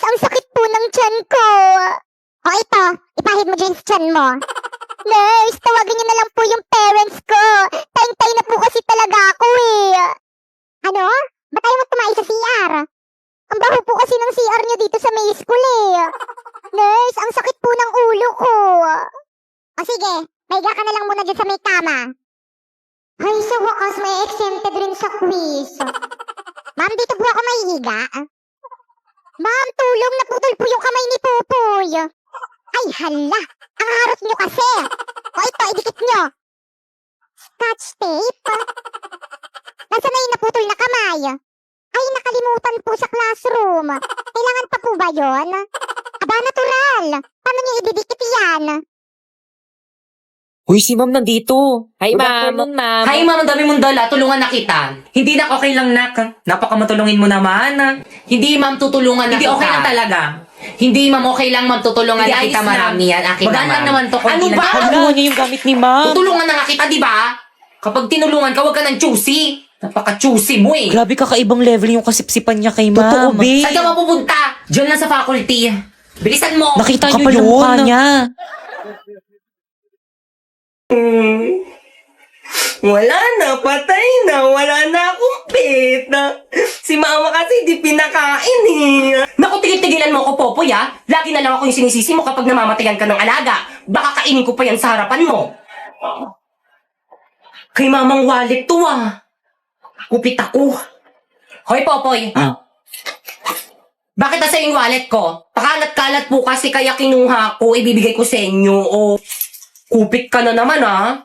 ang sakit po ng tiyan ko. O ito, ipahid mo dyan sa tiyan mo. Nurse, tawagin niyo na lang po yung parents ko. Tay na po kasi talaga ako eh. Ano? Ba't ayaw mo tumayo sa CR? Ang baho po kasi ng CR niyo dito sa may school eh. Nurse, ang sakit po ng ulo ko. O sige, maiga ka na lang muna dyan sa may kama. Ay, sa wakas may exempted rin sa quiz. Ma'am, dito po ako maihiga. Ma'am, tulong, naputol po yung kamay ni Popoy. Ay, hala, ang harot nyo kasi. O ito, idikit nyo. Scotch tape. Nasaan na yung naputol na kamay? Ay, nakalimutan po sa classroom. Kailangan pa po ba yun? Aba, natural. Paano nyo ididikit yan? Uy, si ma'am nandito. Hi, Good ma'am. afternoon, ma'am. Hi, ma'am. Ang dami mong dala. Tulungan na kita. Hindi na, okay lang, nak. Napakamatulungin mo naman. Hindi, ma'am. Tutulungan na Hindi, kita. okay lang talaga. Hindi, ma'am. Okay lang, ma'am. Tutulungan Hindi, na kita. ayos lang. Marami yan. Akin Magaan naman. lang naman to. Ano ba? Tulungan niya yung gamit ni ma'am. Tutulungan na nga kita, di ba? Kapag tinulungan ka, huwag ka ng choosy. Napaka-choosy mo eh. Grabe, kakaibang level yung kasipsipan niya kay ma'am. Totoo, babe. Saan ka mapupunta? Diyan lang sa faculty. Bilisan mo. Nakita niyo Kapal ng yung mukha mukha niya. Wala na, patay na. Wala na akong pet. Si mama kasi di pinakain eh. Naku, tigil-tigilan mo ko, Popoy, ah. Lagi na lang ako yung sinisisi mo kapag namamatayan ka ng alaga. Baka kainin ko pa yan sa harapan mo. Kay mamang wallet to, ah. Kupit ako. Hoy, Popoy. Bakit nasa yung wallet ko? Pakalat-kalat po kasi kaya kinuha ko, ibibigay ko sa inyo. O, kupit ka na naman, ah.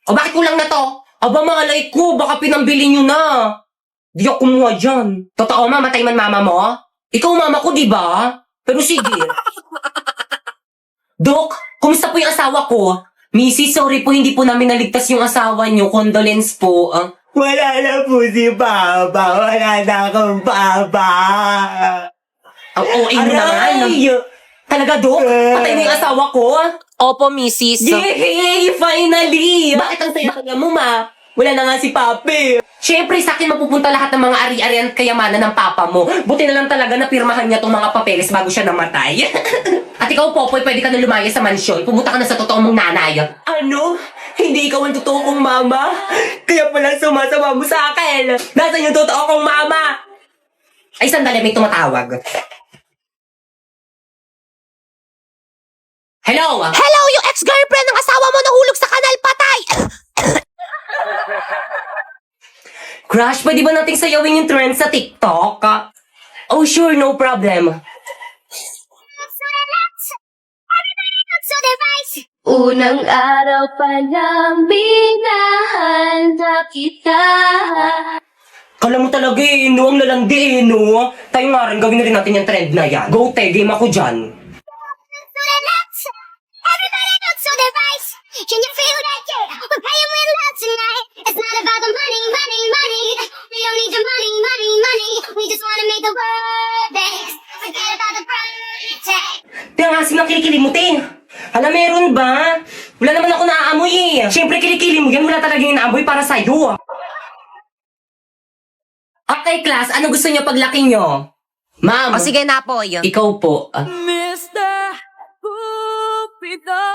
O, bakit kulang na to? Aba, malay ko, baka pinambili nyo na. Di ako kumuha dyan. Totoo, mamatay man mama mo? Ikaw mama ko, di ba? Pero sige. Dok, kumusta po yung asawa ko? Missy, sorry po, hindi po namin naligtas yung asawa nyo. Condolence po. Wala na po si Papa. Wala na akong Papa. Ang OA mo naman. Talaga, Dok? Patay na yung asawa ko? Opo, Mrs. Yay! Finally! Bakit ang saya mo, ma? Wala na nga si Papi. Siyempre, sa akin mapupunta lahat ng mga ari-arian at kayamanan ng papa mo. Buti na lang talaga na pirmahan niya tong mga papeles bago siya namatay. At ikaw, Popoy, pwede ka na lumaya sa mansyon. Pumunta ka na sa totoong mong nanay. Ano? Hindi ikaw ang totoo kong mama? Kaya pala sumasama mo sa akin. Nasaan yung totoo kong mama? Ay, sandali, may tumatawag. Hello? Hello, yung ex-girlfriend ng asawa mo nahulog sa kanal, patay! Crush, pwede ba nating sayawin yung trend sa TikTok? Oh, sure, no problem. Unang araw pa lang minahal na kita. Kala mo talaga eh, no? Ang lalandi eh, no? Tayo nga rin, gawin na rin natin yung trend na yan. Go, te, game ako dyan. Everybody looks to their right. Can you feel that? Yeah, we're paying with love tonight. It's not about the money, money, money. We don't need your money, money, money. We just wanna make the world dance. Forget about the price tag. Kaya nga sinang kilikili mo, te. Hala, meron ba? Wala naman ako naaamoy eh. Siyempre, kilikili mo yan. Wala talagang inaamoy para sa'yo. Okay, class. Ano gusto niyo paglaki niyo? Ma'am. O sige na po, yun. Ikaw po. Mr. Cupido,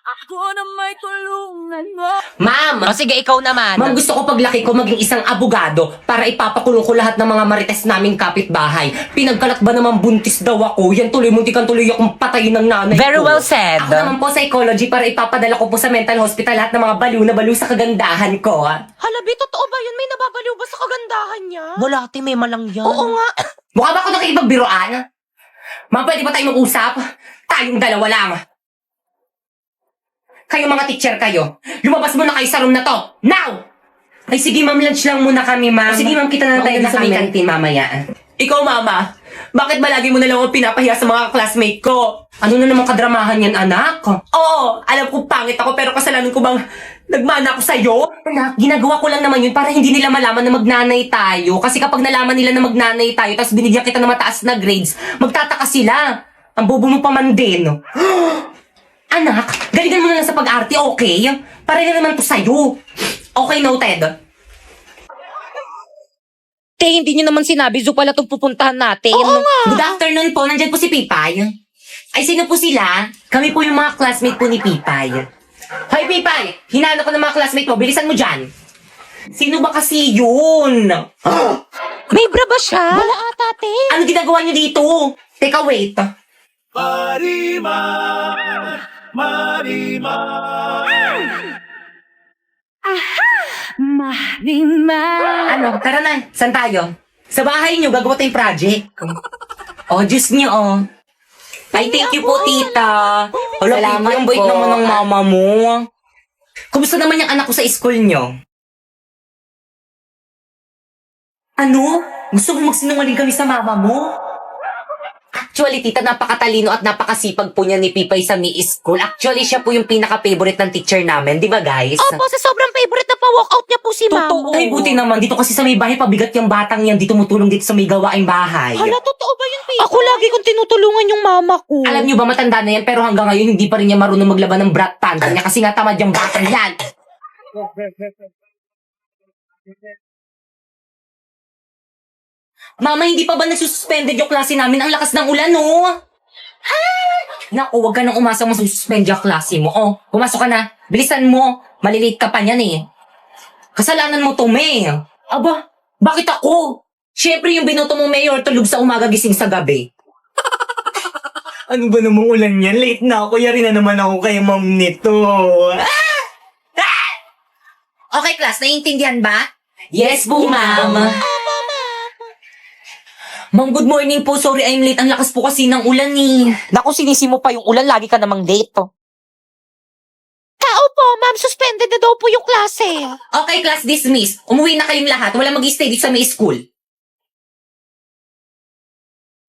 ako na may tulungan mo. Ma'am. O sige, ikaw naman. Ma'am, gusto ko paglaki ko maging isang abogado para ipapakulong ko lahat ng mga marites naming kapitbahay. Pinagkalat ba naman buntis daw ako? Yan tuloy, muntikan tuloy akong patayin ng nanay ko. Very well said. Ako naman po psychology para ipapadala ko po sa mental hospital lahat ng mga baliw na baliw sa kagandahan ko. Halabi, totoo ba yun? May nababaliw ba sa kagandahan niya? Wala, ate, may malang yan. Oo nga. Mukha ba ako nakikipagbiroan? Ma'am, pwede ba tayo mag-usap? Tayong dalawa lang. Kayo mga teacher kayo, lumabas muna kayo sa room na to. Now! Ay sige ma'am, lunch lang muna kami ma'am. Sige ma'am, kita na tayo sa may kantin mamaya. Ikaw, mama. Bakit ba lagi mo na lang ako pinapahiya sa mga classmate ko? Ano na naman kadramahan yan, anak? Oo, alam ko pangit ako pero kasalanan ko bang nagmana ako sa'yo? Anak, ginagawa ko lang naman yun para hindi nila malaman na magnanay tayo. Kasi kapag nalaman nila na magnanay tayo, tapos binigyan kita ng mataas na grades, magtataka sila. Ang bobo mo pa man din. Anak, galingan mo na lang sa pag-arte, okay? Para na naman to sa'yo. Okay, noted. Te, hindi nyo naman sinabi, zoo pala itong pupuntahan natin. Good afternoon po, nandyan po si Pipay. Ay, sino po sila? Kami po yung mga classmate po ni Pipay. Hoy, Pipay! Hinalo ko ng mga classmate mo, bilisan mo dyan. Sino ba kasi yun? May bra ba siya? Wala ata, te. Ano ginagawa niyo dito? Teka, wait. Marima. Ano, tara na. Saan tayo? Sa bahay niyo, gagawa tayong project. Oh, Diyos niyo, oh. Ay, thank you po, tita. Hala, Salamat ang bait naman ng mama mo. Kumusta naman yung anak ko sa school niyo? Ano? Gusto mo magsinungaling kami sa mama mo? Actually, tita, napakatalino at napakasipag po niya ni Pipay sa Mi School. Actually, siya po yung pinaka-favorite ng teacher namin. Di ba, guys? Opo, sa sobrang favorite na pa-walkout niya po si ma'am. Totoo. Ay, buti naman. Dito kasi sa may bahay, pabigat yung batang yan. Di tumutulong dito sa may gawaing bahay. Hala, totoo ba yun, Pete? Ako lagi kong tinutulungan yung mama ko. Alam niyo ba, matanda na yan, pero hanggang ngayon, hindi pa rin niya marunong maglaban ng brat pants niya kasi nga tamad yung batang yan. Mama, hindi pa ba nasususpended yung klase namin? Ang lakas ng ulan, no? Naku, huwag ka nang umasa mo suspend yung klase mo. Oh, pumasok ka na. Bilisan mo. Malilate ka pa niyan eh. Kasalanan mo to, May. Aba, bakit ako? Siyempre yung binoto mo, Mayor, tulog sa umaga, gising sa gabi. Ano ba namang ulan yan? Late na ako. Yari na naman ako kay ma'am nito. Okay, class, naiintindihan ba? Yes po, ma'am. Ma'am, good morning po. Sorry, I'm late. Ang lakas po kasi ng ulan eh. Naku, sinisi mo pa yung ulan, lagi ka namang late. Tao po, ma'am, suspended na daw po yung klase. Okay, class, dismiss. Umuwi na kayong lahat. Wala mag-stay dito sa may school.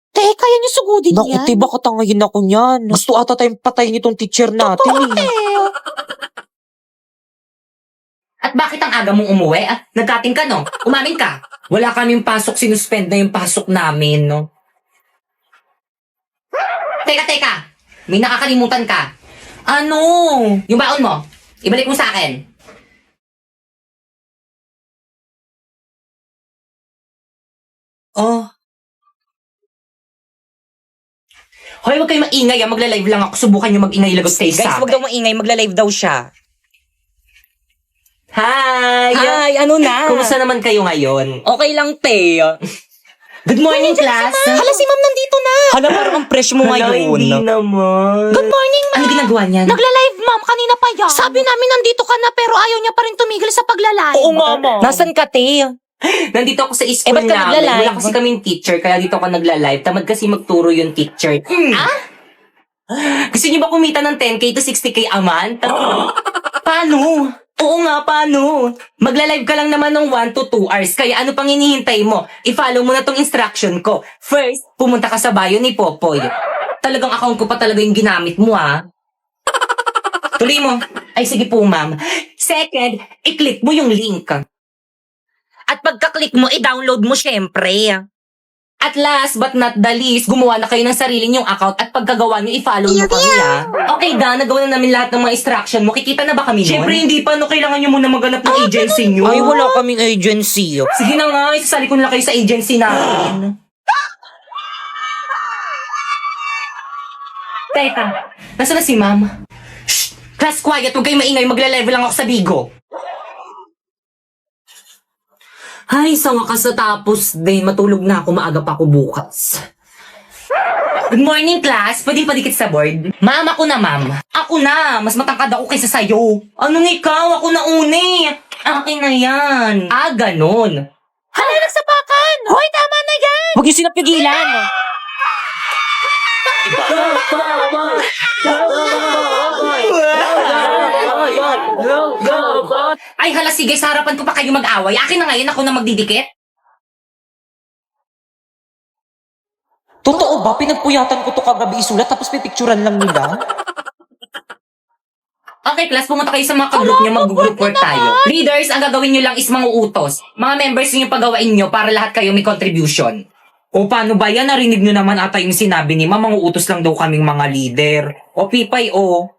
Te, kaya niyo sugudin Naku, yan? te, baka tangayin ako niyan. Gusto ata tayong patayin itong teacher natin. Te, At bakit ang aga mong umuwi? Nagkating ka, no? Umamin ka. Wala kaming pasok, sinuspend na yung pasok namin, no? Teka. May nakakalimutan ka. Ano? Yung baon mo. Ibalik mo sa akin. Oh, Hoy, huwag kayong maingay. Magla-live lang ako. Subukan nyo mag-ingay lagot kayo guys, sa wag daw maingay, magla-live daw siya. Hi! Hi, ano na? Kumusta naman kayo ngayon? Okay lang, te. Good morning, class! hala si ma'am nandito na. Hala, parang ang fresh mo Hala, hindi ngayon. naman. Good morning, ma'am. Ano ginagawa niyan? Nagla-live, ma'am. Kanina pa yan. Sabi namin nandito ka na pero ayaw niya pa rin tumigil sa pagla-live. Oo nga, ma'am. Nasaan ka, te? Nandito ako sa school ba't ka namin. nagla-live? Wala kasi kaming teacher, kaya dito ako nagla-live. Tamad kasi magturo yung teacher. Gusto niyo ba kumita ng 10K to 60K a month? Paano? Oo nga, paano? Magla-live ka lang naman ng 1 to 2 hours, kaya ano pang hinihintay mo? I-follow mo na tong instruction ko. First, pumunta ka sa bio ni Popoy. Talagang account ko pa talaga yung ginamit mo, ha? Tuloy mo. Ay, sige po, ma'am. Second, i-click mo yung link. At pagka-click mo, i-download mo syempre. At last but not the least, gumawa na kayo ng sarili nyong account at pagkagawa nyo, i-follow nyo kami, ha? Okay, Dan, nagawa na namin lahat ng mga instruction mo. Kikita na ba kami nun? Siyempre, hindi pa. No, kailangan nyo muna maghanap ng agency nyo. Ay, wala kaming agency. Sige na nga, isasali ko na kayo sa agency namin. Teka, nasa na si ma'am? Shh! Class quiet, huwag kayong maingay, magla-level lang ako sa Bigo. Ay, sa wakas natapos din. Matulog na ako, maaga pa ako bukas. Good morning, class. Pwede padikit sa board? Ma'am, ako na, ma'am. Ako na. Mas matangkad ako kaysa sa'yo. Anong ikaw? Ako na uni. Akin na yan. Ganon. Hala, nagsapakan. Hoy, tama na yan. Huwag yung sinapigilan. Ay, hala, sige, sa harapan ko pa kayo mag-away. Akin na ngayon, ako na magdidikit. Totoo ba? Pinagpuyatan ko to kagabi isulat tapos pipicturan lang nila? Okay, class, pumunta kayo sa mga ka-group nyo, mag-group work tayo. Leaders, ang gagawin nyo lang is mga utos. Mga members nyo yung pagawain nyo para lahat kayo may contribution. O paano ba yan? Narinig nyo naman ata yung sinabi ni Ma'am, mga utos lang daw kaming mga leader. O Pipay, o.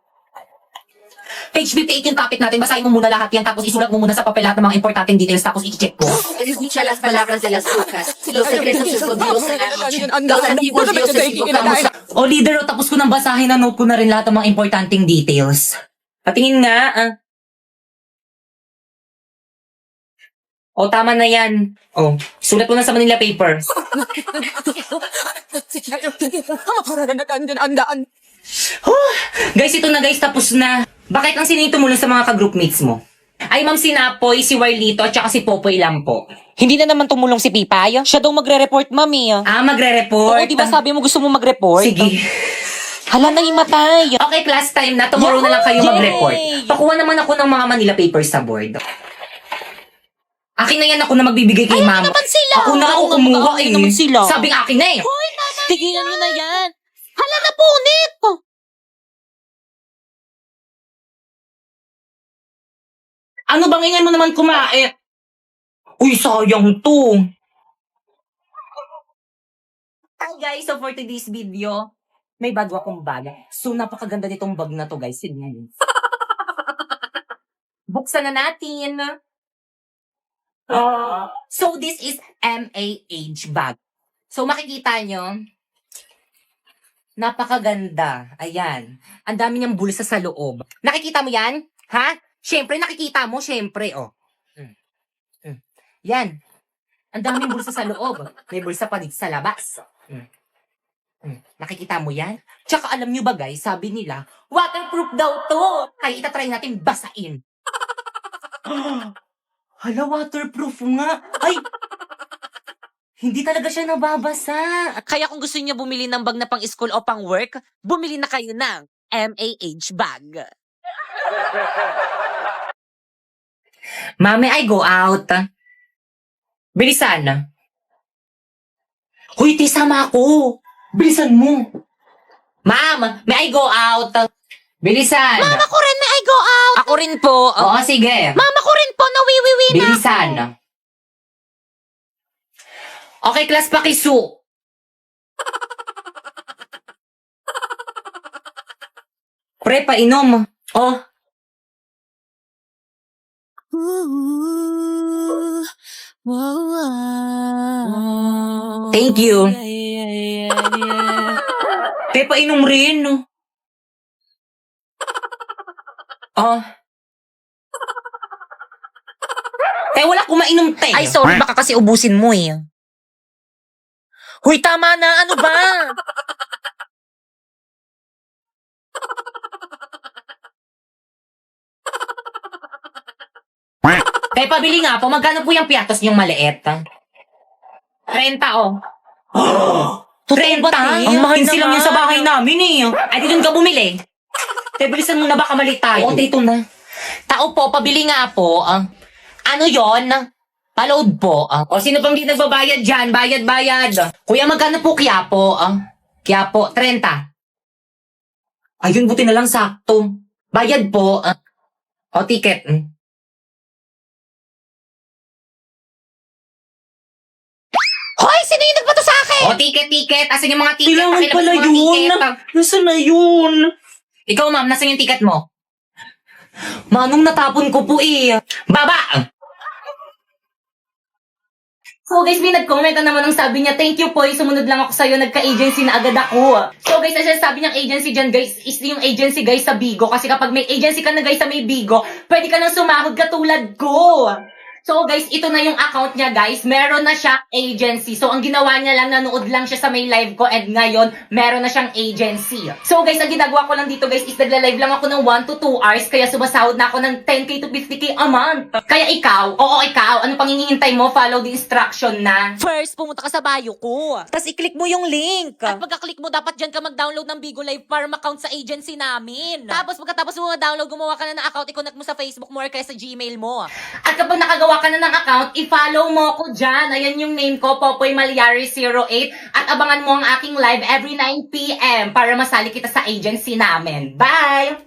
Page 58 yung topic natin. Basahin mo muna lahat yan. Tapos isulat mo muna sa papel lahat ng mga importanteng details. Tapos i-check ko. Escucha las palabras de las brujas, los secretos escondidos en la noche, los antiguos dioses invocamos a... O leader, tapos ko nang basahin na note ko na rin lahat ng mga importanteng details. Patingin nga. O, tama na yan. O, sulat mo na sa Manila paper. Guys, ito na guys, tapos na. Bakit ang sinito mo lang sa mga ka-groupmates mo? Ay, Ma'am Sinapoy, si Warlito, at saka si Popoy lang po. Hindi na naman tumulong si Pipay. Siya daw magre-report, mami. Ah, magre-report? Oo, di ba sabi mo gusto mo mag-report? Sige. Hala, nahimatay. Okay, class time na. Tomorrow na lang kayo mag-report. Pakuha naman ako ng mga Manila papers sa board. Akin na yan, ako na magbibigay kay ma'am. naman sila. Ako na ako Oo, kumuha ay, eh. naman sila. Sabing akin na eh. Tigilan nyo na yan. Hala, napunit. Ano bang ingay mo naman kumain? Uy, sayang to. Hi guys, so for today's video, may bago akong bag. So napakaganda nitong bag na to guys. Tignan niyo. Buksan na natin. So this is MAH bag. So makikita nyo, napakaganda. Ayan. Ang dami niyang bulsa sa loob. Nakikita mo yan? Ha? Siyempre, nakikita mo, siyempre, oh. Yan. Ang daming bulsa sa loob. May bulsa pa dito sa labas. Nakikita mo yan? Tsaka alam nyo ba guys, sabi nila, waterproof daw to. Kaya itatry natin basain. Hala, waterproof nga. Ay, hindi talaga siya nababasa. Kaya kung gusto niyo bumili ng bag na pang school o pang work, bumili na kayo ng MAH bag. Mami, I go out. Bilisan. Hoy, sama ako. Bilisan mo. Ma'am, may I go out? Bilisan. Mama ko rin, may I go out? Ako rin po. Oo, sige. Mama ko rin po, nawiwiwi na Bilisan. ako. Okay, class, pakisu. Pre, painom. Oh. Thank you. Pre, painom rin. Oh. Wala kumainom, te. Ay, sorry, baka kasi ubusin mo eh. Huy, tama na. Ano ba? Pabili nga po. Magkano po yung piatos niyong maliit? 30, oh. 30? Ang mahal lang yun sa bahay namin eh. Ay, di doon ka bumili. Bilisan mo na baka mali tayo. Oo, dito na. Tao po, pabili nga po. Ano yon? Paload po. O, sino pang di nagbabayad dyan? Bayad. Kuya, magkano po Quiapo? Quiapo, 30. Ayun, buti na lang sakto. Bayad po. O, ticket. Hoy, sino yung nagbato sa akin? O, ticket. Asan yung mga ticket? Kailangan Pakilabas pala yung mga yun. ticket. Nasaan na yun? Ikaw, ma'am, nasan yung ticket mo? Manong natapon ko po eh. Baba! So guys, may nag-comment na naman ang sabi niya, thank you po, sumunod lang ako sa'yo, nagka-agency na agad ako. So guys, ang sabi niyang agency dyan guys, is yung agency guys sa Bigo. Kasi kapag may agency ka na guys sa may Bigo, pwede ka nang sumahod katulad ko. So guys, ito na yung account niya guys. Meron na siya agency. So ang ginawa niya lang, nanood lang siya sa may live ko and ngayon, meron na siyang agency. So guys, ang ginagawa ko lang dito guys is nagla-live lang ako ng 1 to 2 hours kaya sumasahod na ako ng 10k to 50k a month. Kaya ikaw, ano pang hinihintay mo? Follow the instruction na. First, pumunta ka sa bio ko. Tapos i-click mo yung link. At pagka-click mo, dapat dyan ka mag-download ng Bigo Live para ma-count sa agency namin. Tapos pagkatapos mo ma-download, gumawa ka na ng account, i-connect mo sa Facebook mo or kaya sa Gmail mo. At kapag nakagawa ka na ng account, i-follow mo ko dyan. Ayan yung name ko, Popoy Malyari 08. At abangan mo ang aking live every 9 PM para masali kita sa agency namin. Bye!